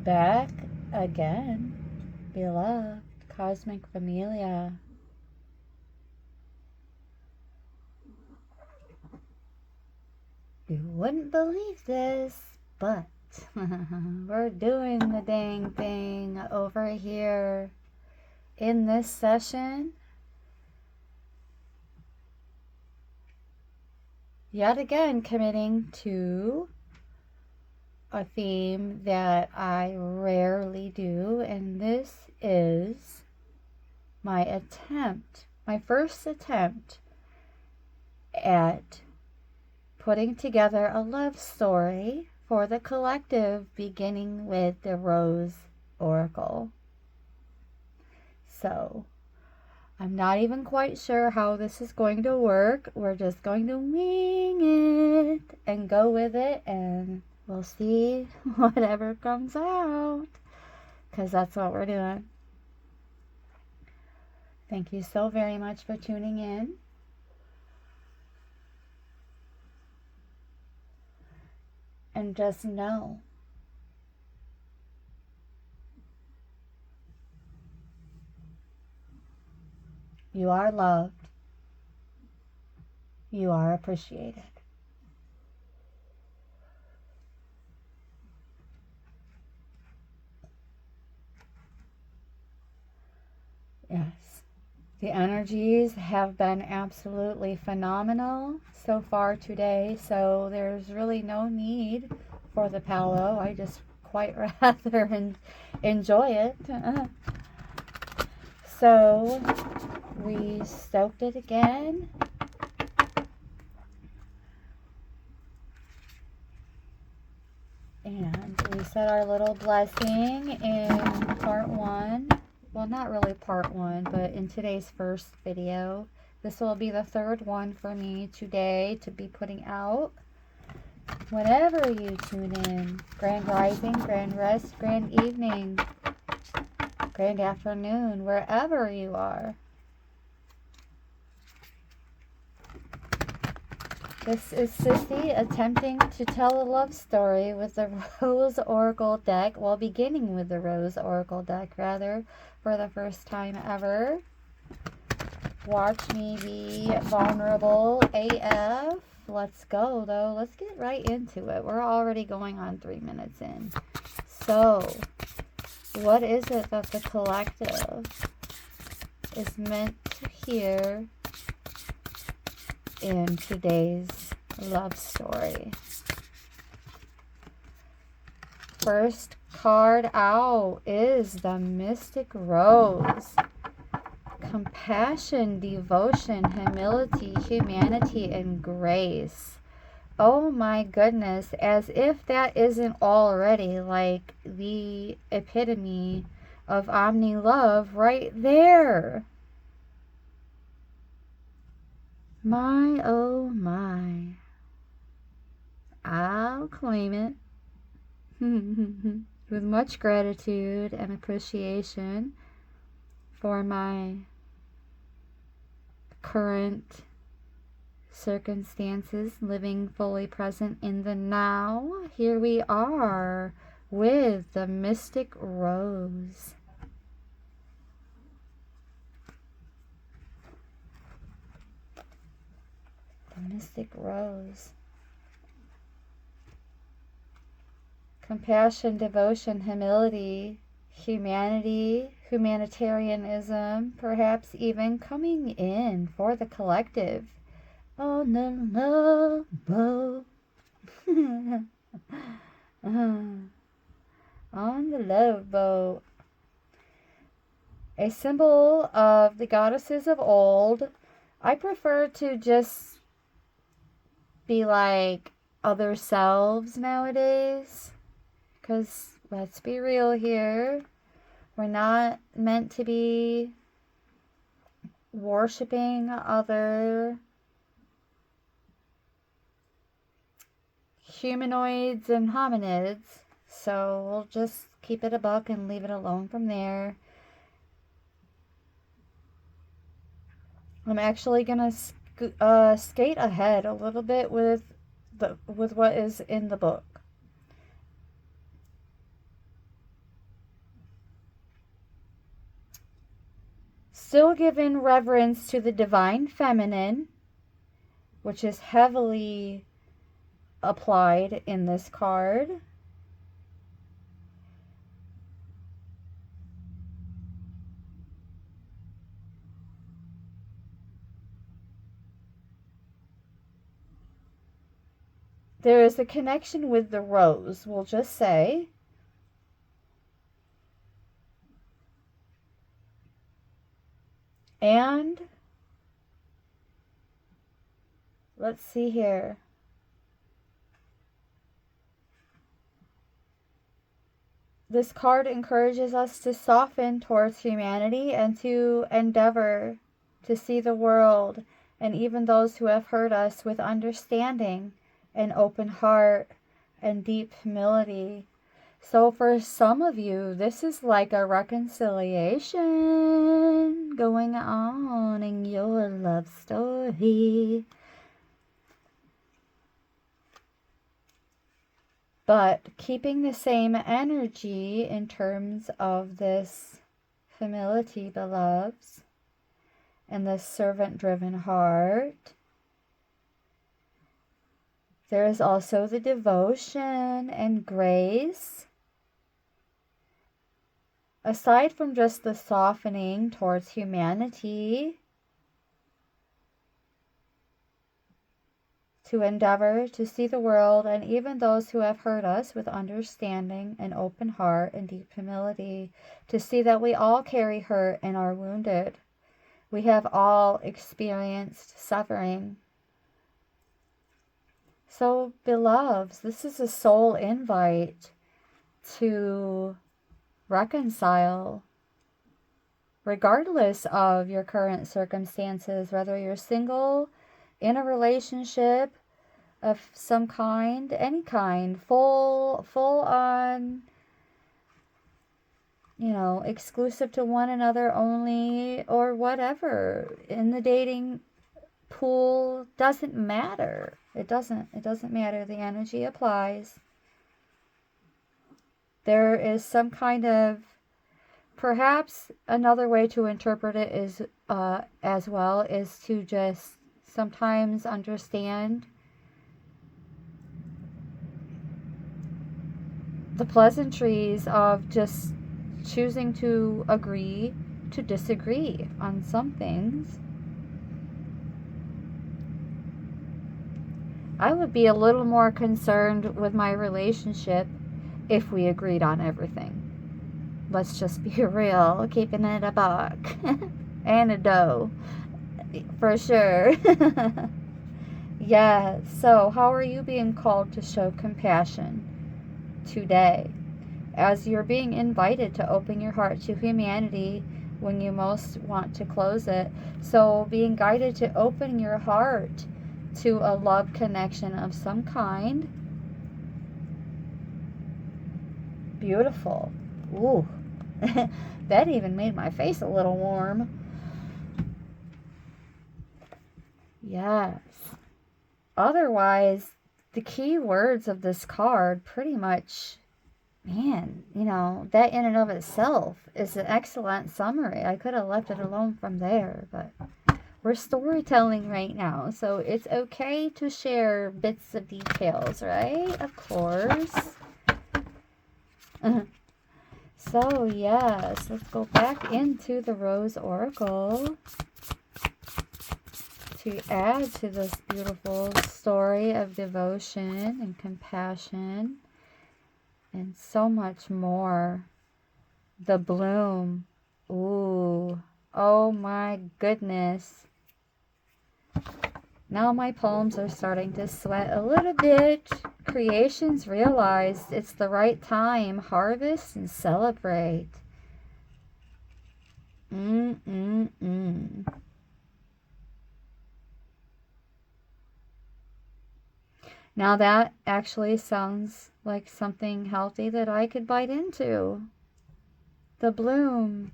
back again, beloved cosmic familia. You wouldn't believe this, but we're doing the dang thing over here in this session. Yet again, committing to a theme that I rarely do, and this is my first attempt at putting together a love story for the collective, beginning with the Rose Oracle. So, I'm not even quite sure how this is going to work. We're just going to wing it and go with it, and we'll see whatever comes out, because that's what we're doing. Thank you so very much for tuning in. And just know you are loved. You are appreciated. Yes. The energies have been absolutely phenomenal so far today, so there's really no need for the palo. I just quite rather enjoy it. So we soaked it again. And we said our little blessing in part 1. Well, not really part 1, but in today's first video. This will be the third one for me today to be putting out. Whenever you tune in, grand rising, grand rest, grand evening, grand afternoon, wherever you are. This is Sissy attempting to tell a love story with the Rose Oracle deck, well, beginning with the Rose Oracle deck, rather, for the first time ever. Watch me be vulnerable AF. Let's go, though. Let's get right into it. We're already going on 3 minutes in. So, what is it that the collective is meant to hear in today's love story? First card out is the Mystic Rose. Compassion, devotion, humility, humanity, and grace. Oh my goodness, as if that isn't already like the epitome of omni love right there. My, oh my. I'll claim it. With much gratitude and appreciation for my current circumstances, living fully present in the now. Here we are with the Mystic Rose. The Mystic Rose. Compassion, devotion, humility, humanity, humanitarianism, perhaps even coming in for the collective on the love boat. On the love boat. A symbol of the goddesses of old. I prefer to just be like other selves nowadays. Because let's be real here. We're not meant to be worshiping other humanoids and hominids. So we'll just keep it a buck and leave it alone from there. I'm actually going to skate ahead a little bit with what is in the book. Still giving reverence to the divine feminine, which is heavily applied in this card. There is a connection with the rose, we'll just say. And let's see here. This card encourages us to soften towards humanity and to endeavor to see the world and even those who have hurt us with understanding, an open heart, and deep humility. So for some of you, this is like a reconciliation going on in your love story. But keeping the same energy in terms of this humility, beloveds, and this servant-driven heart. There is also the devotion and grace. Aside from just the softening towards humanity, to endeavor to see the world and even those who have hurt us with understanding, an open heart, and deep humility, to see that we all carry hurt and are wounded. We have all experienced suffering. So, beloveds, this is a soul invite to reconcile, regardless of your current circumstances, whether you're single, in a relationship of some kind, any kind, full on, exclusive to one another only, or whatever, in the dating pool, doesn't matter. It doesn't matter. The energy applies. There is some kind of, perhaps another way to interpret it is, as well, is to just sometimes understand the pleasantries of just choosing to agree to disagree on some things. I would be a little more concerned with my relationship if we agreed on everything. Let's just be real, keeping it a buck. And a dough. For sure. Yeah, so how are you being called to show compassion today? As you're being invited to open your heart to humanity when you most want to close it. So being guided to open your heart to a love connection of some kind. Beautiful. Ooh. That even made my face a little warm. Yes. Otherwise, the key words of this card pretty much, man, that in and of itself is an excellent summary. I could have left it alone from there, but we're storytelling right now, so it's okay to share bits of details, right? Of course. So, yes, let's go back into the Rose Oracle to add to this beautiful story of devotion and compassion and so much more. The bloom. Ooh. Oh my goodness. Now my palms are starting to sweat a little bit. Creations realized it's the right time. Harvest and celebrate. Now that actually sounds like something healthy that I could bite into. The bloom.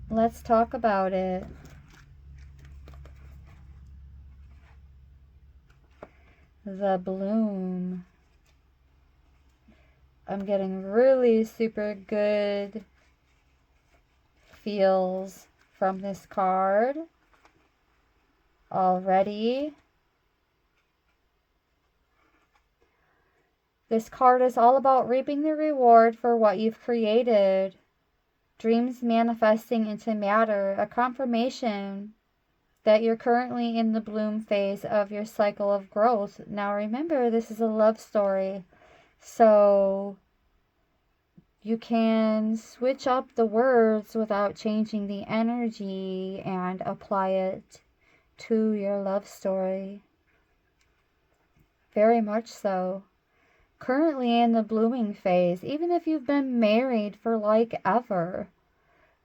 Let's talk about it. The bloom. I'm getting really super good feels from this card already. This card is all about reaping the reward for what you've created. Dreams manifesting into matter, a confirmation that you're currently in the bloom phase of your cycle of growth. Now remember, this is a love story, so you can switch up the words without changing the energy and apply it to your love story. Very much so. Currently in the blooming phase, even if you've been married for like ever,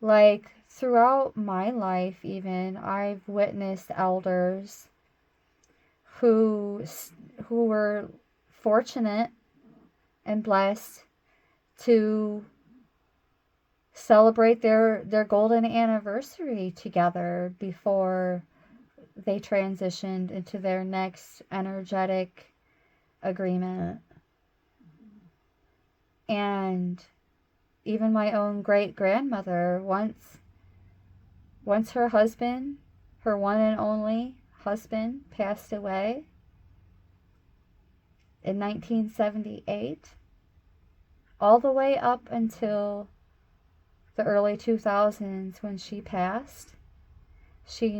like throughout my life even, I've witnessed elders who were fortunate and blessed to celebrate their golden anniversary together before they transitioned into their next energetic agreement. And even my own great-grandmother, once her husband, her one and only husband, passed away in 1978, all the way up until the early 2000s when she passed, she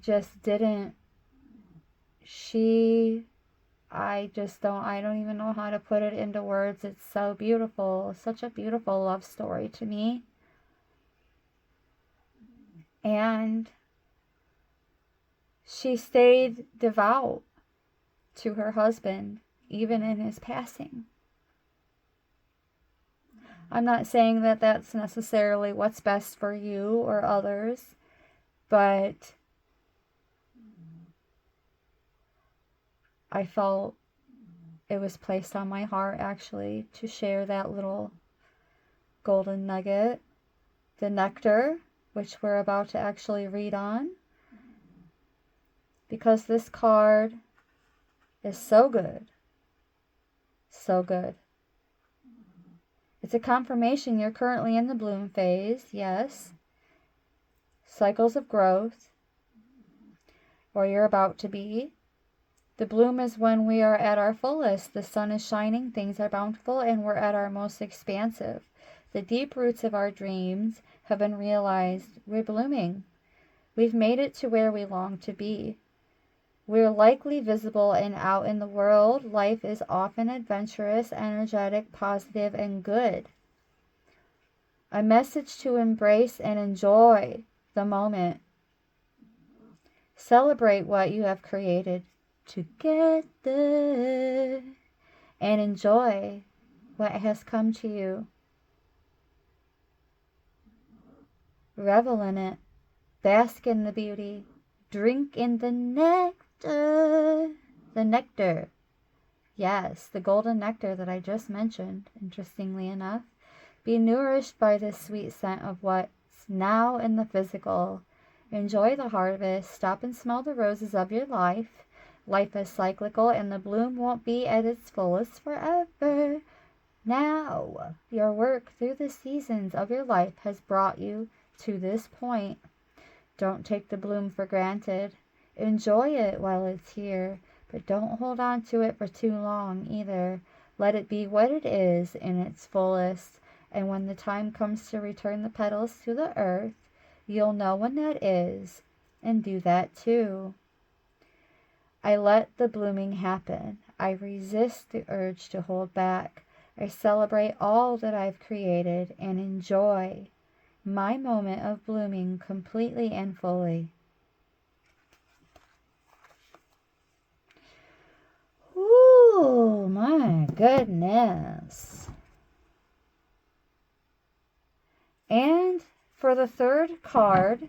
just didn't, I don't even know how to put it into words. It's so beautiful. Such a beautiful love story to me. And she stayed devout to her husband, even in his passing. I'm not saying that that's necessarily what's best for you or others, but I felt it was placed on my heart actually to share that little golden nugget, the nectar, which we're about to actually read on, because this card is so good, so good. It's a confirmation you're currently in the bloom phase, yes. Cycles of growth, or you're about to be. The bloom is when we are at our fullest. The sun is shining, things are bountiful, and we're at our most expansive. The deep roots of our dreams have been realized. We're blooming. We've made it to where we long to be. We're likely visible and out in the world. Life is often adventurous, energetic, positive, and good. A message to embrace and enjoy the moment. Celebrate what you have created together and enjoy what has come to you. Revel in it. Bask in the beauty. Drink in the nectar. The nectar. Yes, the golden nectar that I just mentioned, interestingly enough. Be nourished by the sweet scent of what's now in the physical. Enjoy the harvest. Stop and smell the roses of your life. Life is cyclical and the bloom won't be at its fullest forever. Now, your work through the seasons of your life has brought you to this point. Don't take the bloom for granted. Enjoy it while it's here, but don't hold on to it for too long either. Let it be what it is in its fullest, and when the time comes to return the petals to the earth, you'll know when that is, and do that too. I let the blooming happen. I resist the urge to hold back. I celebrate all that I've created and enjoy my moment of blooming completely and fully. Ooh, my goodness. And for the third card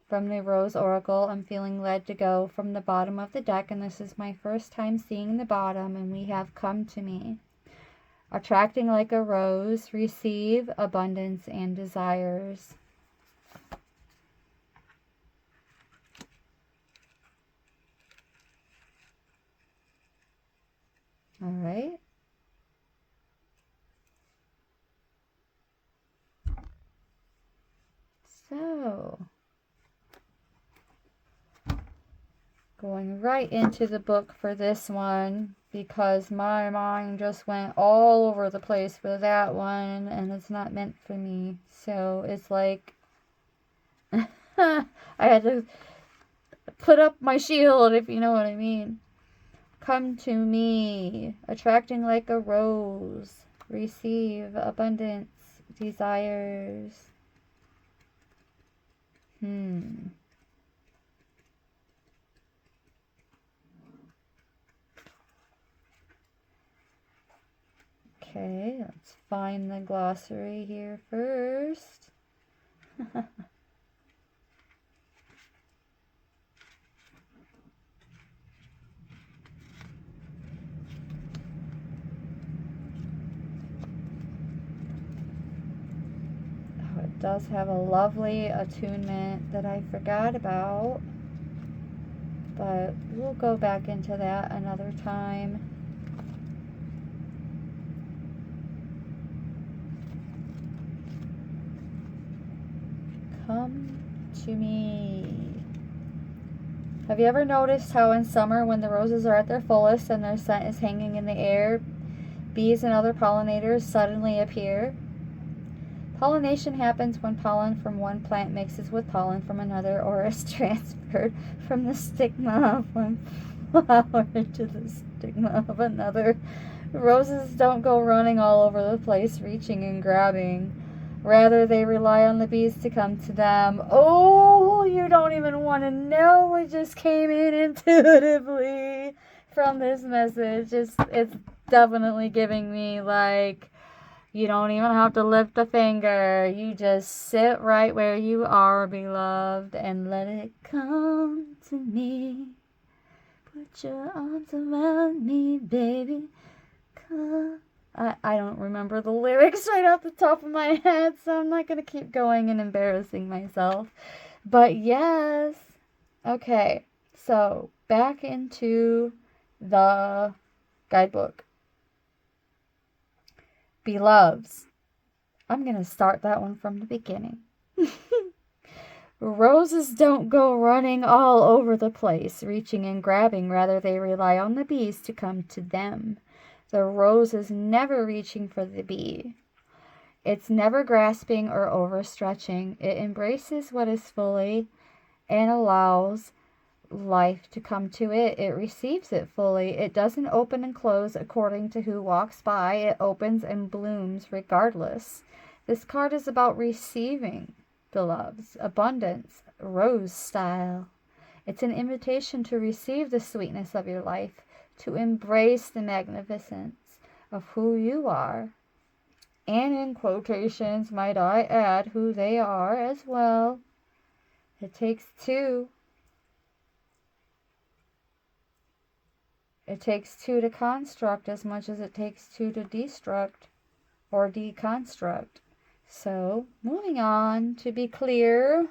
from the Rose Oracle, I'm feeling led to go from the bottom of the deck, and this is my first time seeing the bottom, and we have Come to Me. Attracting like a rose, receive abundance and desires. All right. So, going right into the book for this one because my mind just went all over the place for that one and it's not meant for me. So, it's like I had to put up my shield, if you know what I mean. Come to me, attracting like a rose. Receive abundance, desires. Okay, let's find the glossary here first. It does have a lovely attunement that I forgot about, but we'll go back into that another time. Come to me. Have you ever noticed how in summer when the roses are at their fullest and their scent is hanging in the air, bees and other pollinators suddenly appear? Pollination happens when pollen from one plant mixes with pollen from another or is transferred from the stigma of one flower to the stigma of another. Roses don't go running all over the place, reaching and grabbing. Rather, they rely on the bees to come to them. Oh, you don't even want to know what just came in intuitively from this message. It's definitely giving me like, you don't even have to lift a finger. You just sit right where you are, beloved, and let it come to me. Put your arms around me, baby. Come. I don't remember the lyrics right off the top of my head, so I'm not going to keep going and embarrassing myself. But yes. Okay, so back into the guidebook. Beloveds. I'm going to start that one from the beginning. Roses don't go running all over the place, reaching and grabbing. Rather, they rely on the bees to come to them. The rose is never reaching for the bee. It's never grasping or overstretching. It embraces what is fully and allows life to come to it. It receives it fully. It doesn't open and close according to who walks by. It opens and blooms regardless. This card is about receiving, beloveds, abundance, rose style. It's an invitation to receive the sweetness of your life, to embrace the magnificence of who you are. And in quotations, might I add, who they are as well. It takes two. It takes two to construct as much as it takes two to destruct or deconstruct. So, moving on, to be clear.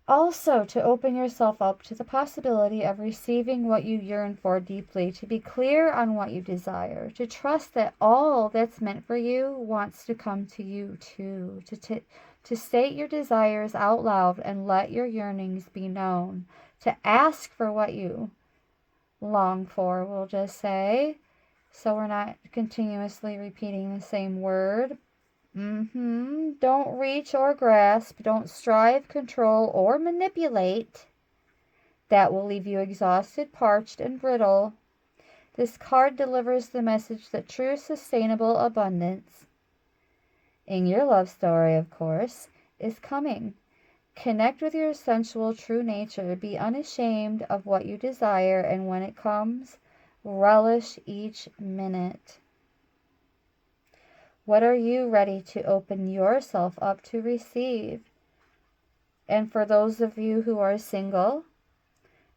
Also, to open yourself up to the possibility of receiving what you yearn for deeply, to be clear on what you desire, to trust that all that's meant for you wants to come to you too, to state your desires out loud and let your yearnings be known, to ask for what you long for, we'll just say, so we're not continuously repeating the same word. Don't reach or grasp. Don't strive, control, or manipulate. That will leave you exhausted, parched, and brittle. This card delivers the message that true sustainable abundance, in your love story, of course, is coming. Connect with your sensual true nature. Be unashamed of what you desire, and when it comes, relish each minute. What are you ready to open yourself up to receive? And for those of you who are single,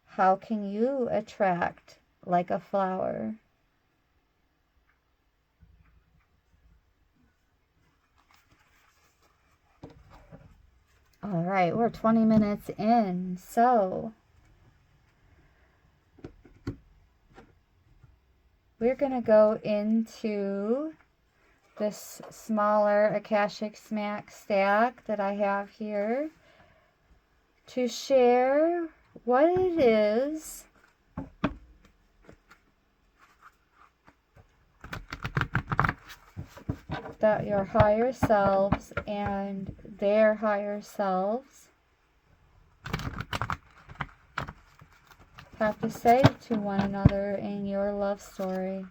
how can you attract like a flower? All right, we're 20 minutes in, so we're going to go into this smaller Akashic stack that I have here to share what it is that your higher selves and their higher selves have to say to one another in your love story.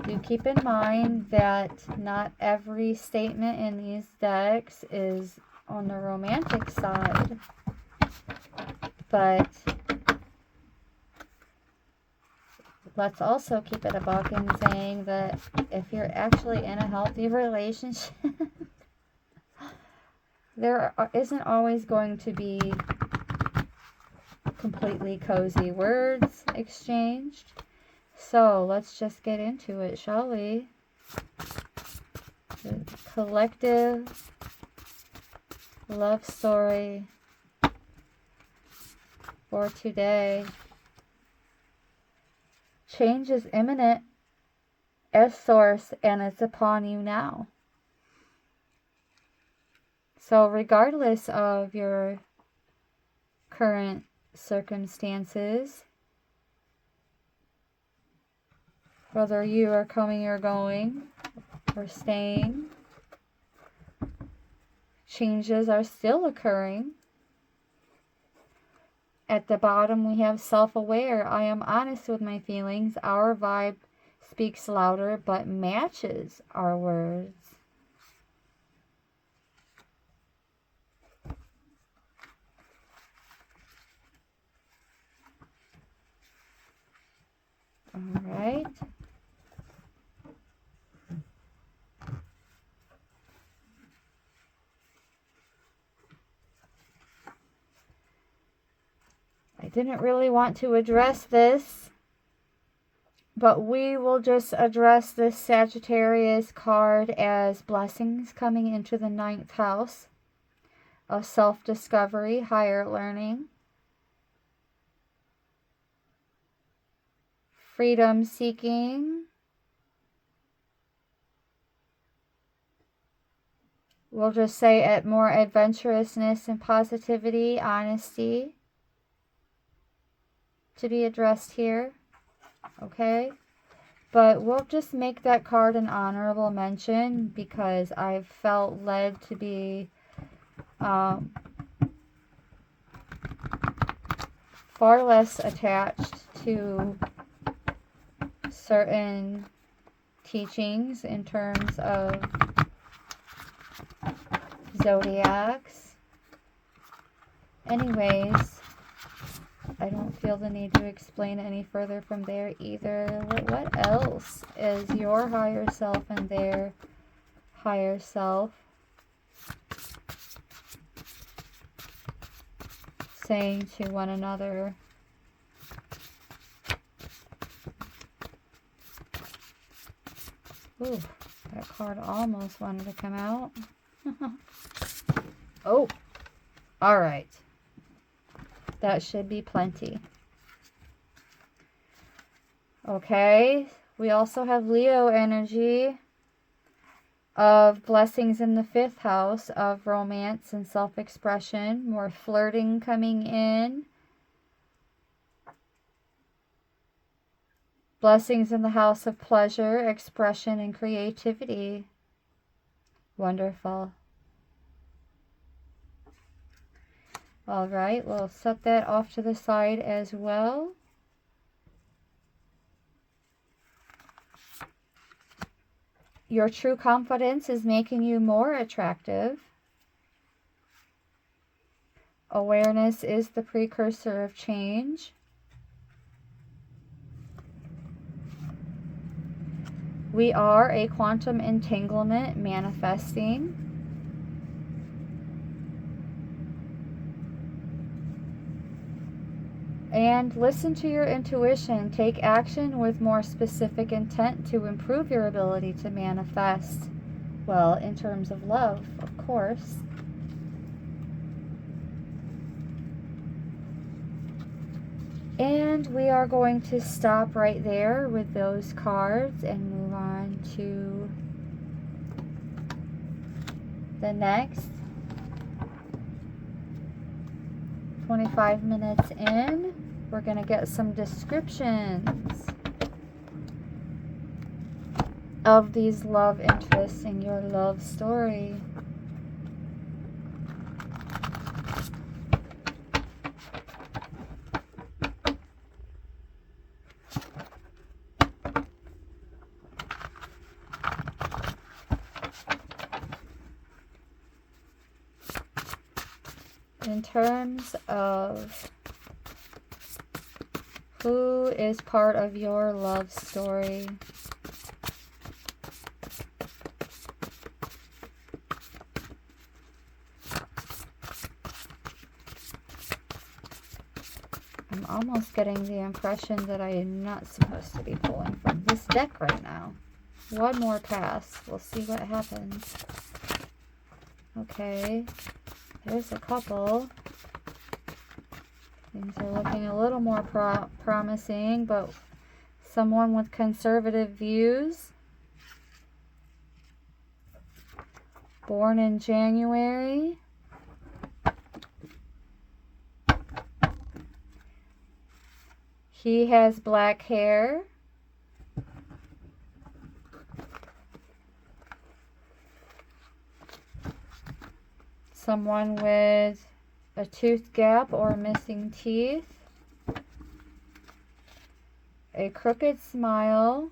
Do keep in mind that not every statement in these decks is on the romantic side, but let's also keep it a buck in saying that if you're actually in a healthy relationship, there isn't always going to be completely cozy words exchanged. So let's just get into it, shall we? The collective love story for today. Change is imminent as source, and it's upon you now. So regardless of your current circumstances, whether you are coming or going or staying, changes are still occurring. At the bottom we have self-aware. I am honest with my feelings. Our vibe speaks louder but matches our words. All right. I didn't really want to address this, but we will just address this Sagittarius card as blessings coming into the 9th house of self-discovery, higher learning, freedom seeking. We'll just say at more adventurousness and positivity, honesty to be addressed here, okay? But we'll just make that card an honorable mention because I felt led to be far less attached to certain teachings in terms of zodiacs. Anyways, I don't feel the need to explain any further from there either. What else is your higher self and their higher self saying to one another? Ooh, that card almost wanted to come out. Oh, all right. That should be plenty. Okay, we also have Leo energy of blessings in the 5th house of romance and self-expression. More flirting coming in. Blessings in the house of pleasure, expression, and creativity. Wonderful. All right, we'll set that off to the side as well. Your true confidence is making you more attractive. Awareness is the precursor of change. We are a quantum entanglement manifesting. And listen to your intuition. Take action with more specific intent to improve your ability to manifest. Well, in terms of love, of course. And we are going to stop right there with those cards and move on to the next. 25 minutes in, we're going to get some descriptions of these love interests in your love story. In terms of who is part of your love story, I'm almost getting the impression that I am not supposed to be pulling from this deck right now. One more pass. We'll see what happens. Okay. There's a couple. Things are looking a little more promising, but someone with conservative views. Born in January. He has black hair. Someone with a tooth gap or missing teeth. A crooked smile.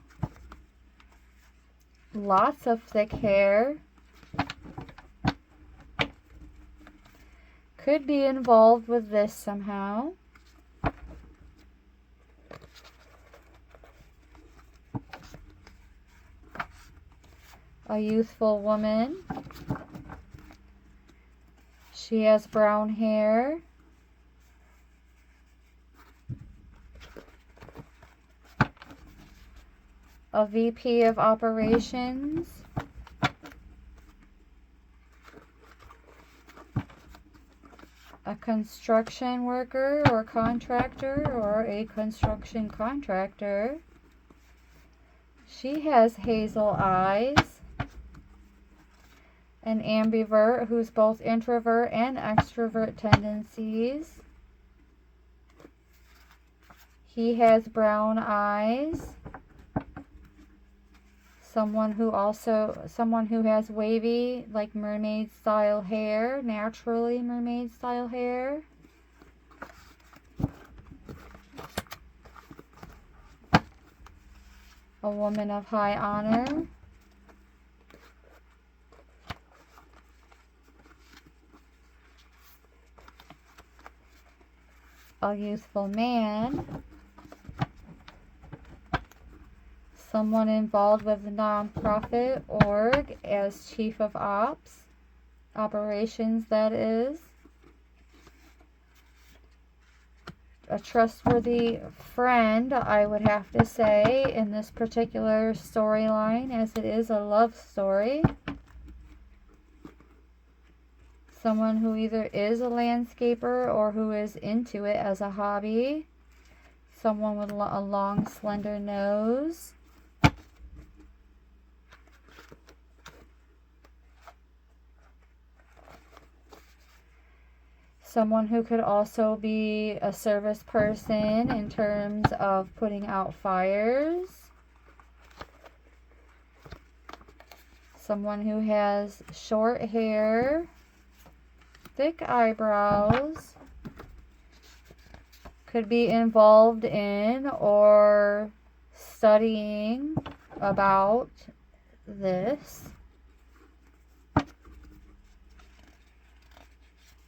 Lots of thick hair. Could be involved with this somehow. A youthful woman. She has brown hair. A VP of operations. A construction worker or contractor or a construction contractor. She has hazel eyes. An ambivert who's both introvert and extrovert tendencies. He has brown eyes. Someone who has wavy, like mermaid style hair, naturally mermaid style hair. A woman of high honor. A youthful man. Someone involved with a nonprofit org as chief of operations, that is. A trustworthy friend, I would have to say, in this particular storyline, as it is a love story. Someone who either is a landscaper or who is into it as a hobby. Someone with a long, slender nose. Someone who could also be a service person in terms of putting out fires. Someone who has short hair, thick eyebrows, could be involved in or studying about this.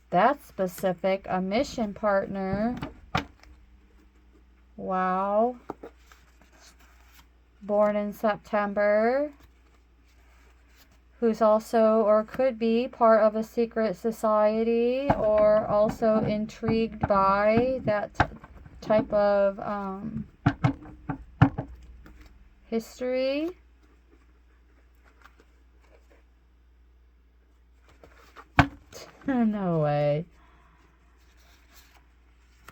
That's specific. A mission partner. Wow. Born in September. Who's also or could be part of a secret society or also intrigued by that type of history. No way.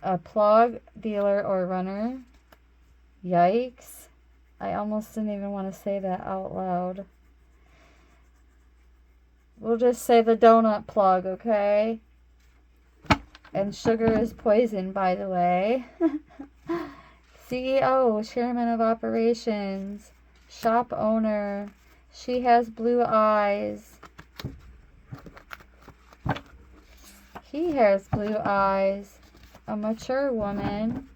A plug dealer or runner. Yikes. I almost didn't even want to say that out loud. We'll just say the donut plug, okay? And sugar is poison, by the way. CEO, chairman of operations, shop owner. She has blue eyes. He has blue eyes. A mature woman.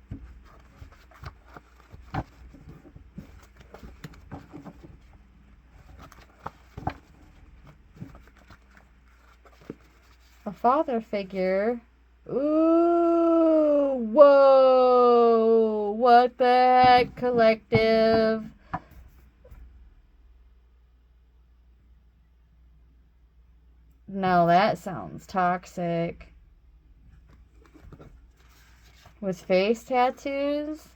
A father figure. Ooh, whoa, what the heck, collective? Now that sounds toxic. With face tattoos?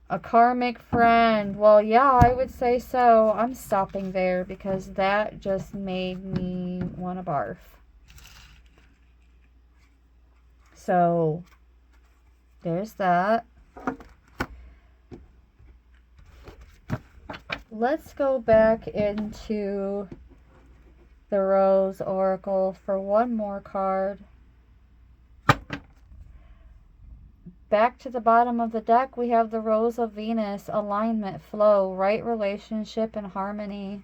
A karmic friend. Well, yeah, I would say so. I'm stopping there because that just made me want to barf. So, there's that. Let's go back into the Rose Oracle for one more card. Back to the bottom of the deck, we have the Rose of Venus, alignment, flow, right relationship, and harmony.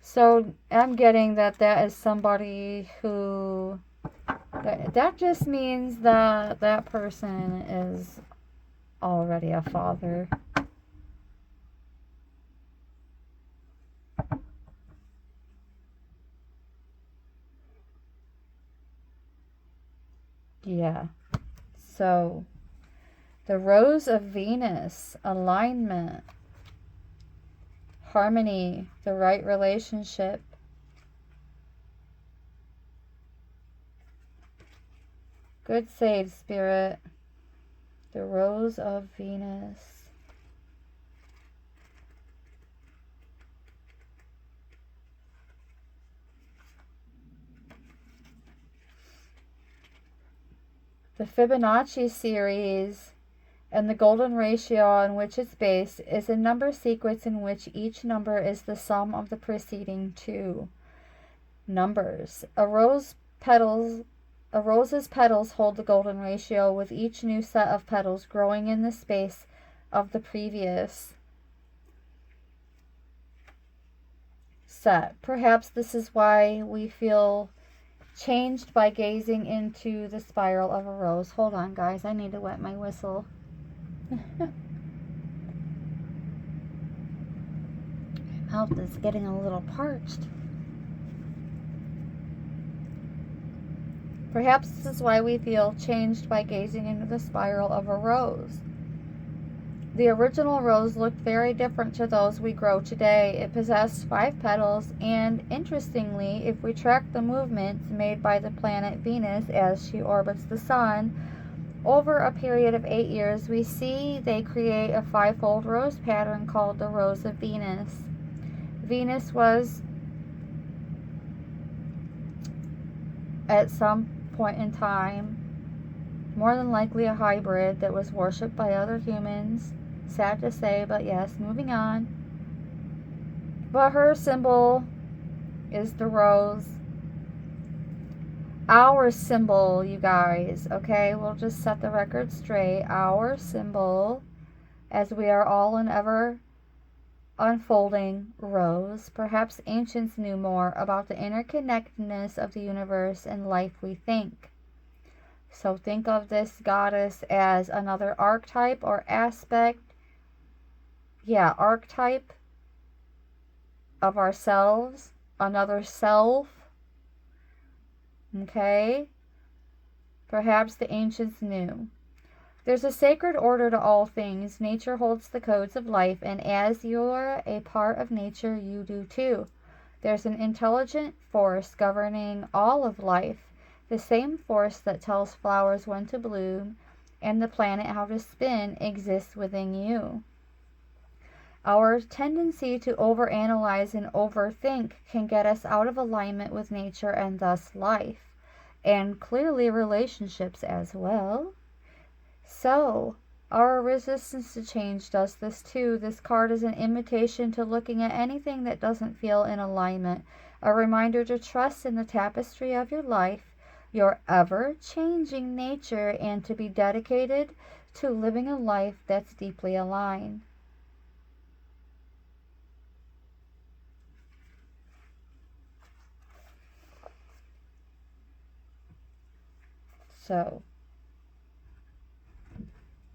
So I'm getting that that is somebody who, that just means that that person is already a father. Yeah. So the Rose of Venus, alignment, harmony, the right relationship. Good save, Spirit. The Rose of Venus. The Fibonacci series and the golden ratio on which it's based is a number sequence in which each number is the sum of the preceding two numbers. A rose's petals hold the golden ratio, with each new set of petals growing in the space of the previous set. Perhaps this is why we feel changed by gazing into the spiral of a rose. Hold on, guys. I need to wet my whistle. My mouth is getting a little parched. Perhaps this is why we feel changed by gazing into the spiral of a rose. The original rose looked very different to those we grow today. It possessed 5 petals, and interestingly, if we track the movements made by the planet Venus as she orbits the sun, over a period of 8 years, we see they create a 5-fold rose pattern called the Rose of Venus. Venus was, at some point in time, more than likely a hybrid that was worshipped by other humans. Sad to say, but yes, moving on. But her symbol is the rose. Our symbol, you guys, okay? We'll just set the record straight. Our symbol, as we are all an ever unfolding rose. Perhaps ancients knew more about the interconnectedness of the universe and life we think. So think of this goddess as another archetype or aspect. Yeah, archetype of ourselves, another self. Okay? Perhaps the ancients knew. There's a sacred order to all things. Nature holds the codes of life, and as you're a part of nature, you do too. There's an intelligent force governing all of life, the same force that tells flowers when to bloom and the planet how to spin exists within you. Our tendency to overanalyze and overthink can get us out of alignment with nature and thus life, and clearly relationships as well. So, our resistance to change does this too. This card is an invitation to looking at anything that doesn't feel in alignment, a reminder to trust in the tapestry of your life, your ever-changing nature, and to be dedicated to living a life that's deeply aligned. So,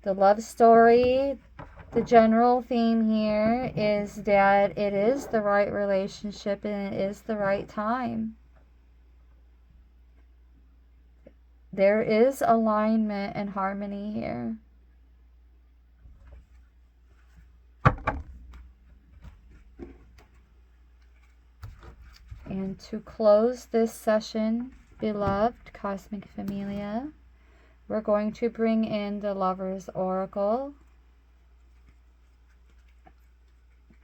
the love story, the general theme here is that it is the right relationship and it is the right time. There is alignment and harmony here. And to close this session, beloved Cosmic Familia, we're going to bring in the Lover's Oracle.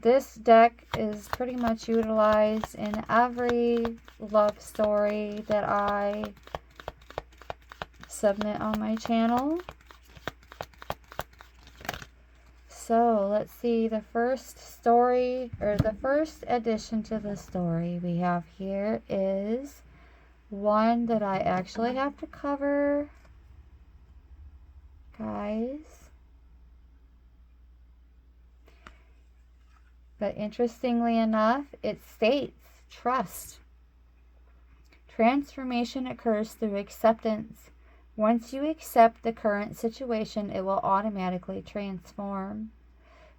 This deck is pretty much utilized in every love story that I submit on my channel. So let's see, the first story, or the first addition to the story we have here is one that I actually have to cover, guys. But interestingly enough, it states trust. Transformation occurs through acceptance. Once you accept the current situation, it will automatically transform.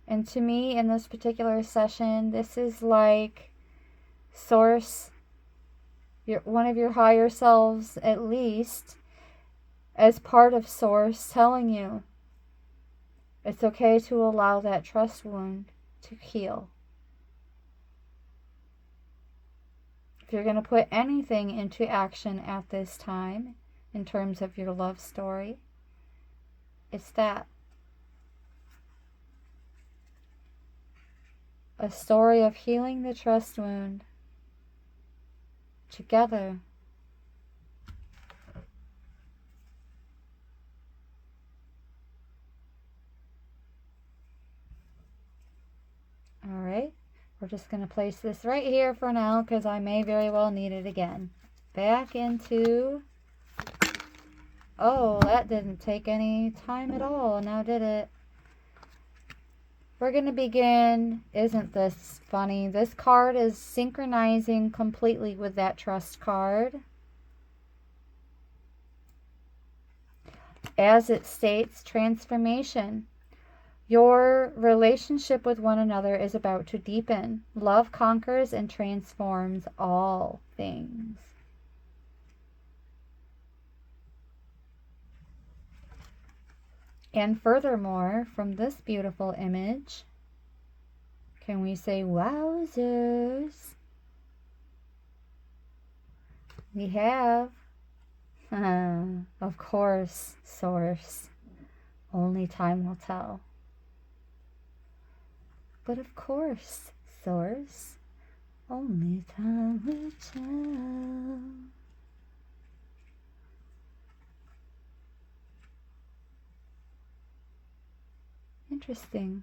And to me, in this particular session, this is like Source, one of your higher selves at least, as part of Source, telling you it's okay to allow that trust wound to heal. If you're going to put anything into action at this time, in terms of your love story, it's that. A story of healing the trust wound together. Alright, we're just going to place this right here for now because I may very well need it again. Back into... Oh, that didn't take any time at all, now did it? We're going to begin, isn't this funny? This card is synchronizing completely with that trust card. As it states, transformation. Your relationship with one another is about to deepen. Love conquers and transforms all things. And furthermore, from this beautiful image, can we say, wowzers? We have, of course, Source. Only time will tell. But of course, Source, only time will tell. Interesting,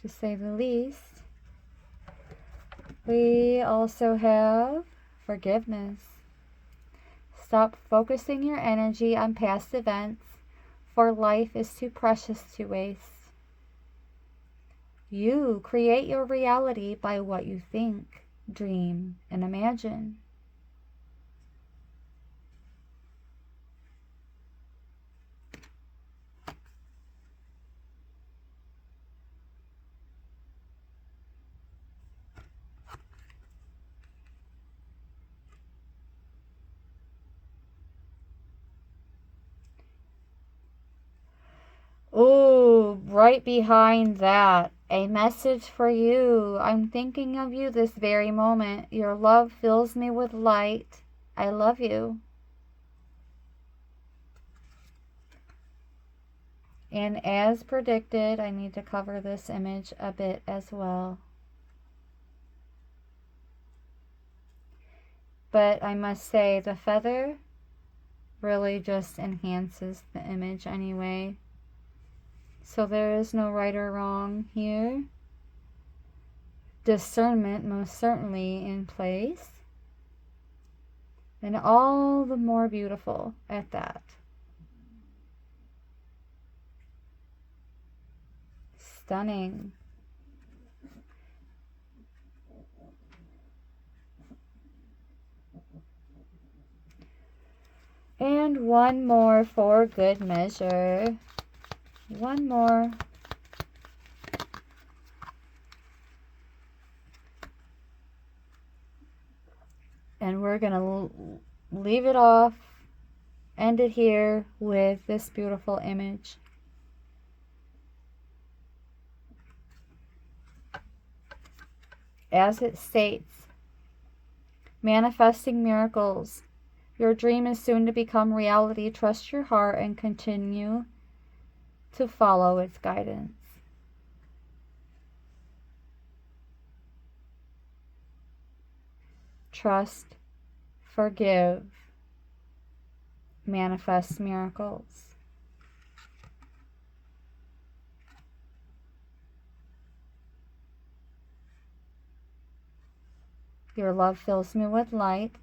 to say the least. We also have forgiveness. Stop focusing your energy on past events, for life is too precious to waste. You create your reality by what you think, dream, and imagine. Ooh, right behind that, a message for you. I'm thinking of you this very moment. Your love fills me with light. I love you. And as predicted, I need to cover this image a bit as well. But I must say the feather really just enhances the image anyway. So there is no right or wrong here. Discernment most certainly in place. And all the more beautiful at that. Stunning. And one more for good measure. One more. And we're going to leave it off, end it here with this beautiful image. As it states, manifesting miracles. Your dream is soon to become reality. Trust your heart and continue to follow its guidance. Trust, forgive, manifest miracles. Your love fills me with light.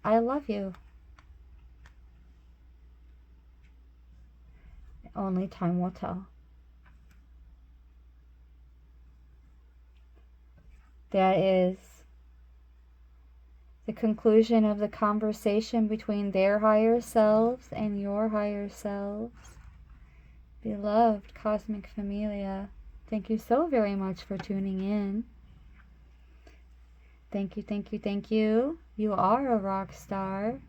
I love you. Only time will tell. That is the conclusion of the conversation between their higher selves and your higher selves. Beloved Cosmic Familia, thank you so very much for tuning in. Thank you, thank you, thank you. You are a rock star.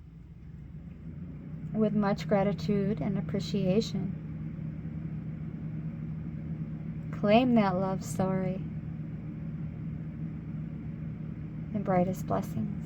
With much gratitude and appreciation. Claim that love story. And brightest blessings.